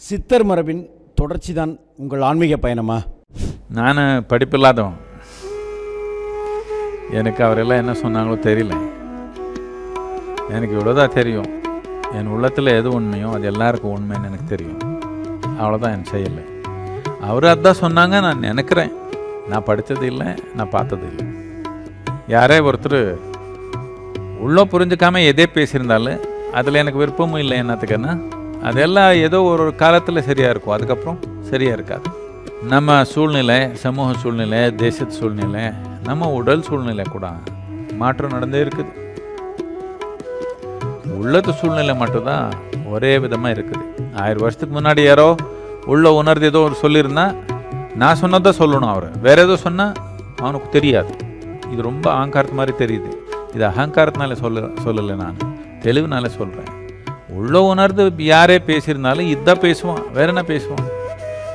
சித்தர் மரபின் தொடர்ச்சி தான் உங்கள் ஆன்மீக பயணமா? நான் படிப்பில்லாதவன். எனக்கு அவரெல்லாம் என்ன சொன்னாங்களோ தெரியல. எனக்கு இவ்வளோதான் தெரியும். என் உள்ளத்தில் எது உண்மையோ அது எல்லாருக்கும் உண்மைன்னு எனக்கு தெரியும். அவ்வளோதான் என் செயல். அவர் அதான் சொன்னாங்க, நான் நினைக்கிறேன். நான் படித்தது இல்லை, நான் பார்த்தது இல்லை. யாரே ஒருத்தர் உள்ளே புரிஞ்சுக்காமல் எதே பேசியிருந்தாலும் அதில் எனக்கு விருப்பமும் இல்லை. என்னத்துக்குன்னா அதெல்லாம் ஏதோ ஒரு காலத்தில் சரியாக இருக்கும், அதுக்கப்புறம் சரியாக இருக்காது. நம்ம சூழ்நிலை, சமூக சூழ்நிலை, தேசத்து சூழ்நிலை, நம்ம உடல் சூழ்நிலை கூட மாற்றம் நடந்தே இருக்குது. உள்ளத்து சூழ்நிலை மட்டும்தான் ஒரே விதமாக இருக்குது. 1000 வருஷத்துக்கு முன்னாடி யாரோ உள்ள உணர்ந்து ஏதோ ஒரு சொல்லியிருந்தா நான் சொன்னதான் சொல்லணும். அவர் வேற ஏதோ சொன்னால் அவனுக்கு தெரியாது. இது ரொம்ப அகங்காரத்து மாதிரி தெரியுது. இது அகங்காரத்தினால சொல்லலை, நான் தெளிவுனால சொல்கிறேன். உள்ள உணர்ந்து யாரே பேசியிருந்தாலும் இதுதான் பேசுவான், வேற என்ன பேசுவான்.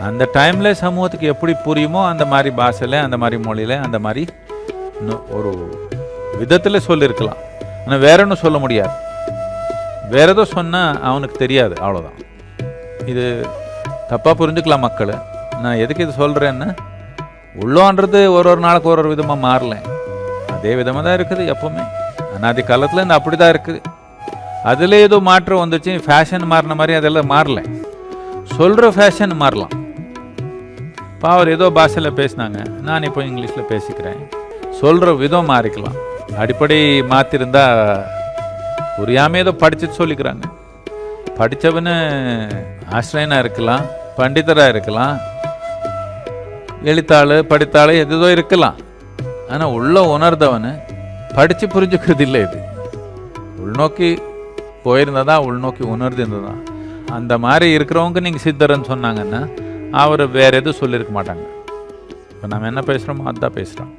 அந்த டைமில் சமூகத்துக்கு எப்படி புரியுமோ அந்த மாதிரி பாஷையில், அந்த மாதிரி மொழியில், அந்த மாதிரி ஒரு விதத்தில் சொல்லியிருக்கலாம். ஆனால் வேற ஒன்றும் சொல்ல முடியாது. வேற ஏதோ சொன்னால் அவனுக்கு தெரியாது, அவ்வளோதான். இது தப்பாக புரிஞ்சுக்கலாம் மக்கள். நான் எதுக்கு இது சொல்கிறேன்னா, உள்ளோன்றது ஒரு நாளுக்கு ஒரு விதமாக மாறல, அதே விதமாக தான் இருக்குது எப்போவுமே. அநாதி காலத்தில் இந்த அப்படி தான் இருக்குது. அதில் ஏதோ மாற்றம் வந்துச்சு, ஃபேஷன் மாறின மாதிரி அதெல்லாம் மாறல. சொல்கிற ஃபேஷன் மாறலாம். இப்போ அவர் ஏதோ பாஷையில் பேசினாங்க, நான் இப்போ இங்கிலீஷில் பேசிக்கிறேன். சொல்கிற விதம் மாறிக்கலாம். அடிப்படை மாற்றிருந்தா புரியாமல் ஏதோ படிச்சுட்டு சொல்லிக்கிறாங்க. படித்தவனு ஆசிரியனாக இருக்கலாம், பண்டிதராக இருக்கலாம், எழுத்தாள் படித்தாள் எதோ இருக்கலாம். ஆனால் உள்ள உணர்ந்தவனு படித்து புரிஞ்சுக்கிறது இல்லை. இது உள்நோக்கி போயிருந்ததான், உள்நோக்கி உணர்ந்து இருந்ததான். அந்த மாதிரி இருக்கிறவங்க நீங்கள் சித்தர்ன்னு சொன்னாங்கன்னா அவர் வேறு எதுவும் சொல்லியிருக்க மாட்டாங்க. இப்போ நம்ம என்ன பேசுகிறோமோ அதுதான் பேசுகிறோம்.